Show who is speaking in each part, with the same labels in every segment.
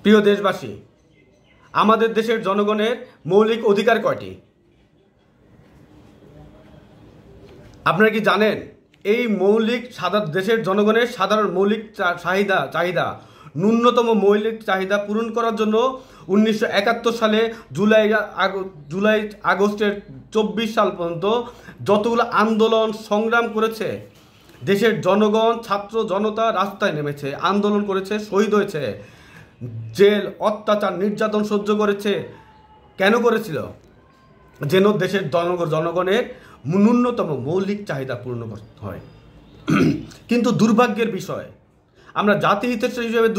Speaker 1: প্রিয় দেশবাসী, আমাদের দেশের জনগণের মৌলিক অধিকার কয়টি? আপনারা কি জানেন এই দেশের জনগণের সাধারণ মৌলিক চাহিদা ন্যূনতম মৌলিক চাহিদা পূরণ করার জন্য 1971 সালে জুলাই আগস্টের 24 সাল পর্যন্ত যতগুলো আন্দোলন সংগ্রাম করেছে দেশের জনগণ, ছাত্র জনতা রাস্তায় নেমেছে, আন্দোলন করেছে, শহীদ হয়েছে, জেল, অত্যাচার, নির্যাতন সহ্য করেছে। কেন করেছিল? যেন দেশের জনগণের ন্যূনতম মৌলিক চাহিদা পূর্ণ করতে হয়। কিন্তু দুর্ভাগ্যের বিষয়, আমরা জাতি হিসেবে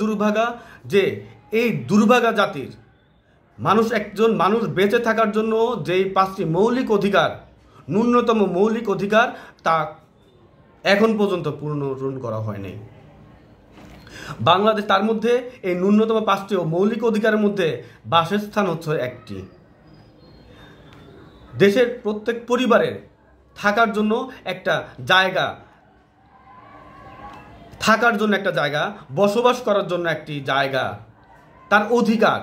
Speaker 1: দুর্ভাগা যে এই দুর্ভাগা জাতির একজন মানুষ বেঁচে থাকার জন্য যেই 5টি মৌলিক অধিকার, ন্যূনতম মৌলিক অধিকার, তা এখন পর্যন্ত পূরণ করা হয়নি। বাংলাদেশ তার মধ্যে এই ন্যূনতম 5টি মৌলিক অধিকারের মধ্যে বাসস্থান হচ্ছে একটি। দেশের প্রত্যেক পরিবারের থাকার জন্য একটা জায়গা, বসবাস করার জন্য একটি জায়গা, তার অধিকার।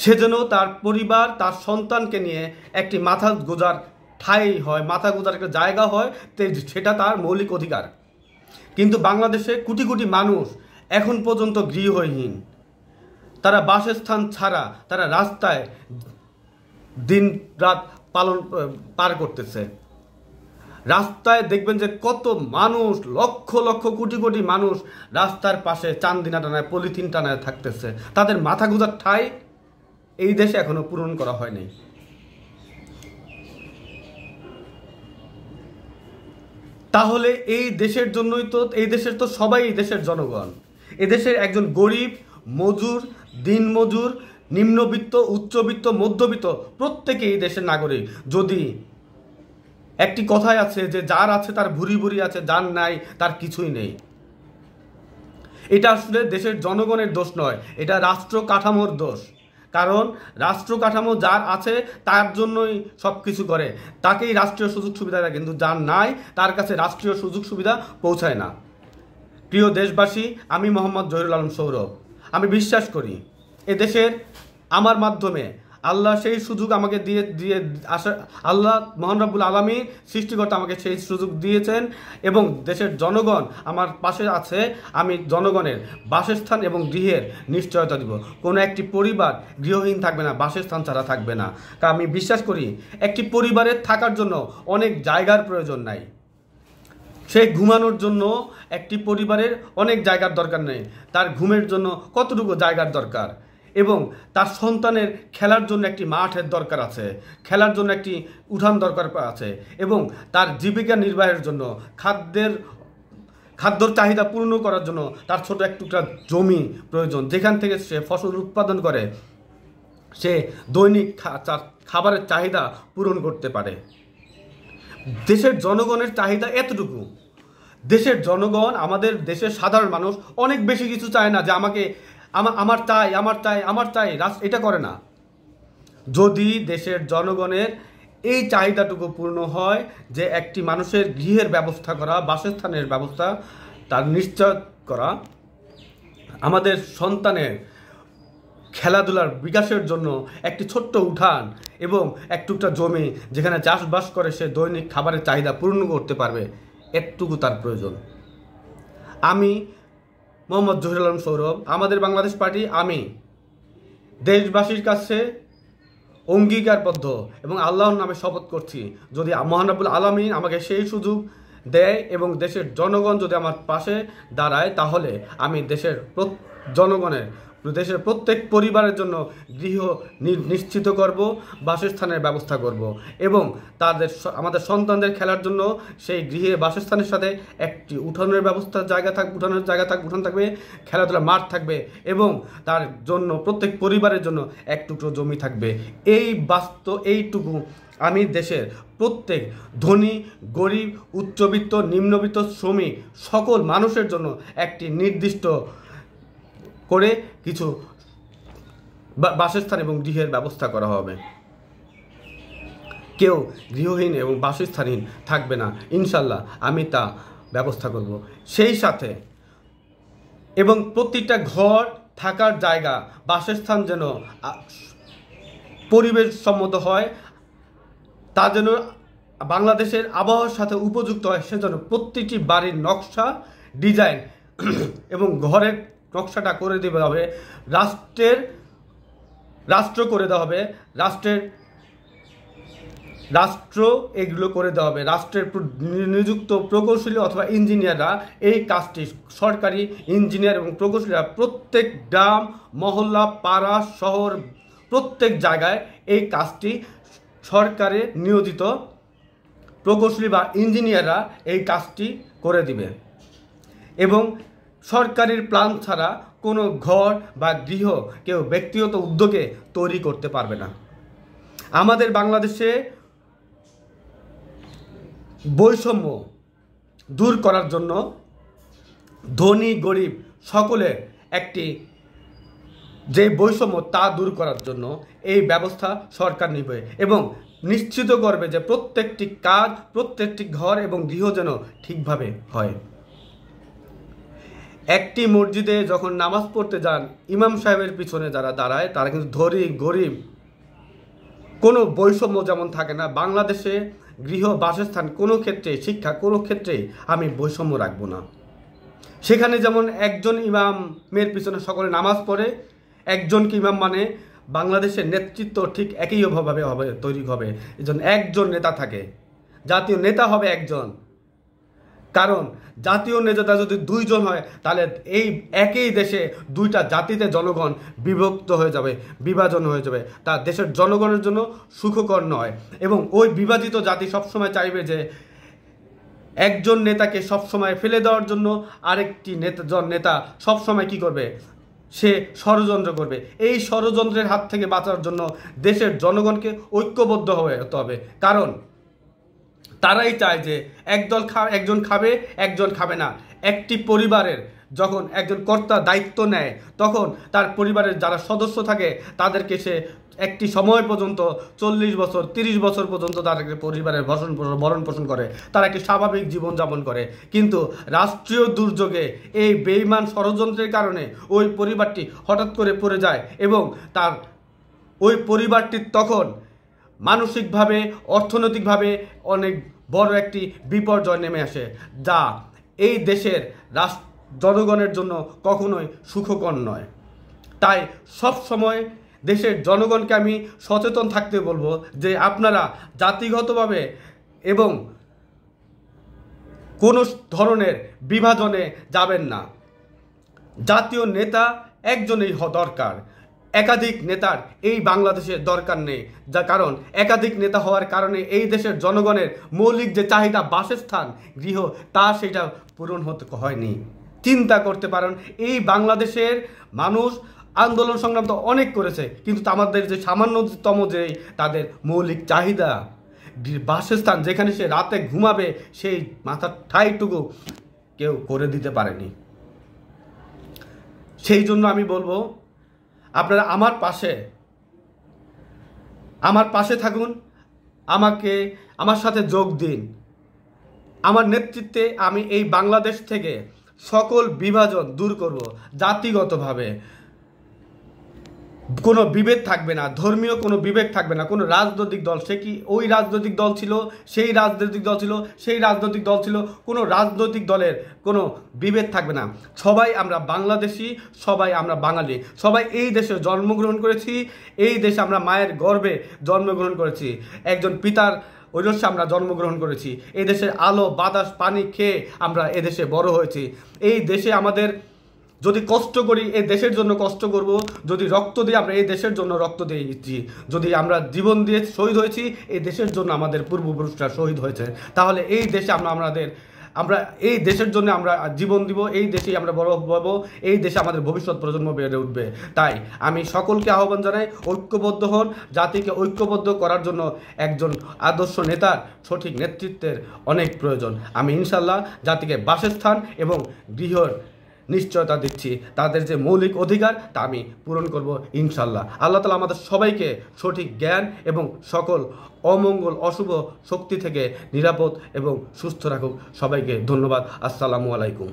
Speaker 1: সেজন্য তার পরিবার, তার সন্তানকে নিয়ে একটি মাথা গোঁজার ঠাঁই হয়, মাথা গোঁজার একটা জায়গা হয়, সেটা তার মৌলিক অধিকার। কিন্তু বাংলাদেশে কোটি কোটি মানুষ এখন পর্যন্ত গৃহহীন। তারা বাসস্থান ছাড়া তারা রাস্তায় দিন রাত পার করতেছে। রাস্তায় দেখবেন যে কত মানুষ, লক্ষ লক্ষ কোটি কোটি মানুষ রাস্তার পাশে চান্দিনা টানায়, পলিথিন টানায় থাকতেছে। তাদের মাথা গোঁজার ঠাঁই এই দেশে এখনো পূরণ করা হয়নি। তাহলে এই দেশের তো সবাই এই দেশের জনগণ। এদেশের একজন গরিব, মজুর, দিনমজুর, নিম্নবিত্ত, উচ্চবিত্ত, মধ্যবিত্ত প্রত্যেকেই এই দেশের নাগরিক। যদি একটি কথাই আছে যে যার আছে তার ভুরি ভুরি আছে, যার নাই তার কিছুই নেই। এটা আসলে দেশের জনগণের দোষ নয়, এটা রাষ্ট্র কাঠামোর দোষ। কারণ রাষ্ট্র কাঠামো যার আছে তার জন্যই সব কিছু করে, তাকেই রাষ্ট্রীয় সুযোগ সুবিধা দেয়, কিন্তু যার নাই তার কাছে রাষ্ট্রীয় সুযোগ সুবিধা পৌঁছায় না। প্রিয় দেশবাসী, আমি মোহাম্মদ জহিরুল আলম সৌরভ। আমি বিশ্বাস করি এদেশের আমার মাধ্যমে আল্লাহ সেই সুযোগ আমাকে আল্লাহ মহান রব্বুল আলামিন সৃষ্টিকর্তা আমাকে সেই সুযোগ দিয়েছেন এবং দেশের জনগণ আমার পাশে আছে। আমি জনগণের বাসস্থান এবং গৃহের নিশ্চয়তা দিব। কোনো একটি পরিবার গৃহহীন থাকবে না, বাসস্থান ছাড়া থাকবে না। কারণ আমি বিশ্বাস করি একটি পরিবারের থাকার জন্য অনেক জায়গার প্রয়োজন নাই। সে ঘুমানোর জন্য একটি পরিবারের অনেক জায়গার দরকার নেই, তার ঘুমের জন্য কতটুকু জায়গার দরকার, এবং তার সন্তানের খেলার জন্য একটি মাঠের দরকার আছে, খেলার জন্য একটি উঠান দরকার আছে, এবং তার জীবিকা নির্বাহের জন্য খাদ্যর চাহিদা পূর্ণ করার জন্য তার ছোট এক টুকরা জমি প্রয়োজন, যেখান থেকে সে ফসল উৎপাদন করে সে দৈনিক খাবারের চাহিদা পূরণ করতে পারে। দেশের জনগণের চাহিদা এতটুকু। দেশের জনগণ, আমাদের দেশের সাধারণ মানুষ অনেক বেশি কিছু চায় না যে আমার চাই এটা করে না। যদি দেশের জনগণের এই চাহিদাটুকু পূর্ণ হয় যে একটি মানুষের গৃহের ব্যবস্থা করা, বাসস্থানের ব্যবস্থা তার নিশ্চয় করা, আমাদের সন্তানের খেলাধুলার বিকাশের জন্য একটি ছোট্ট উঠান এবং এক টুকটা জমি যেখানে চাষবাস করে সে দৈনিক খাবারের চাহিদা পূর্ণ করতে পারবে, এতটুকু তার প্রয়োজন। আমি মোহাম্মদ জহিরুল আলম সৌরভ, আমাদের বাংলাদেশ পার্টি, আমি দেশবাসীর কাছে অঙ্গীকারবদ্ধ এবং আল্লাহর নামে শপথ করছি, যদি মহান রব্বুল আলামিন আমাকে সেই সুযোগ দেয় এবং দেশের জনগণ যদি আমার পাশে দাঁড়ায়, তাহলে আমি দেশের প্রত্যেক পরিবারের জন্য গৃহ নিশ্চিত করব, বাসস্থানের ব্যবস্থা করব, এবং আমাদের সন্তানদের খেলার জন্য সেই গৃহে বাসস্থানের সাথে একটি উঠানের উঠান থাকবে, খেলাধুলার মাঠ থাকবে, এবং তার জন্য প্রত্যেক পরিবারের জন্য এক টুকরো জমি থাকবে। এইটুকু আমি দেশের প্রত্যেক ধনী, গরিব, উচ্চবিত্ত, নিম্নবিত্ত, শ্রমিক সকল মানুষের জন্য একটি নির্দিষ্ট করে কিছু বাসস্থান এবং গৃহের ব্যবস্থা করা হবে। কেউ গৃহহীন এবং বাসস্থানহীন থাকবে না, ইনশাল্লাহ আমি তা ব্যবস্থা করব। সেই সাথে এবং প্রতিটা ঘর, থাকার জায়গা, বাসস্থান যেন পরিবেশ সম্মত হয়, তা যেন বাংলাদেশের আবহাওয়ার সাথে উপযুক্ত হয়, সেজন্য প্রতিটি বাড়ির নকশা, ডিজাইন এবং ঘরের নকশাটা করে দেওয়া হবে রাষ্ট্র করে দেওয়া হবে, রাষ্ট্র এগুলো করে দেওয়া হবে। রাষ্ট্রের নিযুক্ত প্রকৌশলী অথবা ইঞ্জিনিয়াররা এই কাজটি, সরকারি ইঞ্জিনিয়ার এবং প্রকৌশলীরা প্রত্যেক গ্রাম, মহল্লা, পাড়া, শহর, প্রত্যেক জায়গায় এই কাজটি সরকারে নিয়োজিত প্রকৌশলী বা ইঞ্জিনিয়াররা এই কাজটি করে দিবে। এবং সরকারের প্ল্যান ছাড়া কোনো ঘর বা গৃহ কেউ ব্যক্তিগত উদ্যোগে তৈরি করতে পারবে না। আমাদের বাংলাদেশে বৈষম্য দূর করার জন্য ধনী গরিব সকলের একটি যে বৈষম্য তা দূর করার জন্য এই ব্যবস্থা সরকার নেবে এবং নিশ্চিত করবে যে প্রত্যেকটি কাজ, প্রত্যেকটি ঘর এবং গৃহ যেন ঠিকভাবে হয়। একটি মসজিদে যখন নামাজ পড়তে যান, ইমাম সাহেবের পিছনে যারা দাঁড়ায় তারা কিন্তু ধনী গরিব কোনো বৈষম্য যেমন থাকে না, বাংলাদেশে গৃহ, বাসস্থান, কোনো ক্ষেত্রে, শিক্ষা, কোনো ক্ষেত্রেই আমি বৈষম্য রাখবো না। সেখানে যেমন একজন ইমামের পিছনে সকলে নামাজ পড়ে, একজনকে ইমাম মানে বাংলাদেশের নেতৃত্ব ঠিক একইভাবে তৈরি হবে। এজন্য একজন নেতা থাকে, জাতীয় নেতা হবে একজন। কারণ জাতীয় নেতা যদি দুইজন হয় তাহলে এই একই দেশে দুইটা জাতিতে জনগণ বিভক্ত হয়ে যাবে, বিভাজন হয়ে যাবে, তা দেশের জনগণের জন্য সুখকর নয়। এবং ওই বিভাজিত জাতি সবসময় চাইবে যে একজন নেতাকে সবসময় ফেলে দেওয়ার জন্য আরেকটি নেতা সবসময় কি করবে, সে ষড়যন্ত্র করবে। এই ষড়যন্ত্রের হাত থেকে বাঁচার জন্য দেশের জনগণকে ঐক্যবদ্ধ হতে হবে। কারণ তারাই চায় যে একজন খাবে, একজন খাবে না। একটি পরিবারের যখন একজন কর্তা দায়িত্ব নেয় তখন তার পরিবারের যারা সদস্য থাকে তাদেরকে সে একটি সময় পর্যন্ত 40 বছর 30 বছর পর্যন্ত তাদেরকে পরিবারের ভরণ পোষণ করে, তারা একটি স্বাভাবিক জীবনযাপন করে। কিন্তু রাষ্ট্রীয় দুর্যোগে এই বেঈমান ষড়যন্ত্রের কারণে ওই পরিবারটি হঠাৎ করে পড়ে যায় এবং তার ওই পরিবারটি তখন মানসিকভাবে, অর্থনৈতিকভাবে অনেক বড় একটি বিপর্যয় নেমে আসে, যা এই দেশের জনগণের জন্য কখনোই সুখকর নয়। তাই সব সময় দেশের জনগণকে আমি সচেতন থাকতে বলবো যে আপনারা জাতিগতভাবে এবং কোনো ধরনের বিভাজনে যাবেন না। জাতীয় নেতা একজনই দরকার, একাধিক নেতার এই বাংলাদেশে দরকার নেই। কারণ একাধিক নেতা হওয়ার কারণে এই দেশের জনগণের মৌলিক যে চাহিদা, বাসস্থান, গৃহ, তা সেটা পূরণ হয়নি। চিন্তা করতে পারেন, এই বাংলাদেশের মানুষ আন্দোলন সংগ্রাম তো অনেক করেছে, কিন্তু আমাদের যে সামান্যতম যে তাদের মৌলিক চাহিদা, বাসস্থান, যেখানে সে রাতে ঘুমাবে সেই মাথার ঠাঁইটুকু কেউ করে দিতে পারেনি। সেই জন্য আমি বলবো আপনারা আমার পাশে থাকুন, আমার সাথে যোগ দিন। আমার নেতৃত্বে আমি এই বাংলাদেশ থেকে সকল বিভাজন দূর করব। জাতিগতভাবে কোনো বিভেদ থাকবে না, ধর্মীয় কোনো বিভেদ থাকবে না। কোনো রাজনৈতিক দল, সে কি ওই রাজনৈতিক দল ছিল, সেই রাজনৈতিক দল ছিল, সেই রাজনৈতিক দল ছিল, কোনো রাজনৈতিক দলের কোনো বিভেদ থাকবে না। সবাই আমরা বাংলাদেশি, সবাই আমরা বাঙালি, সবাই এই দেশে জন্মগ্রহণ করেছি, এই দেশে আমরা মায়ের গর্ভে জন্মগ্রহণ করেছি, একজন পিতার ঐরস্যে আমরা জন্মগ্রহণ করেছি। এই দেশের আলো বাতাস পানি খেয়ে আমরা এদেশে বড় হয়েছি। এই দেশে আমাদের যদি কষ্ট করি, এই দেশের জন্য কষ্ট করব। যদি রক্ত দিই, আমরা এই দেশের জন্য রক্ত দিয়েছি। যদি আমরা জীবন দিয়ে শহীদ হয়েছি, এই দেশের জন্য আমাদের পূর্বপুরুষরা শহীদ হয়েছে। তাহলে এই দেশে আমরা এই দেশের জন্য আমরা জীবন দিব, এই দেশেই আমরা বড় হব, এই দেশে আমাদের ভবিষ্যৎ প্রজন্ম বেড়ে উঠবে। তাই আমি সকলকে আহ্বান জানাই, ঐক্যবদ্ধ হন। জাতিকে ঐক্যবদ্ধ করার জন্য একজন আদর্শ নেতার সঠিক নেতৃত্বের অনেক প্রয়োজন। আমি ইনশাল্লাহ জাতিকে বাসস্থান এবং গৃহর নিশ্চয়তা দিচ্ছি। তাদের যে মৌলিক অধিকার তা আমি পূরণ করব ইনশাল্লাহ। আল্লাহ তাআলা আমাদের সবাইকে সঠিক জ্ঞান এবং সকল অমঙ্গল অশুভ শক্তি থেকে নিরাপদ এবং সুস্থ রাখুক। সবাইকে ধন্যবাদ। আসসালামু আলাইকুম।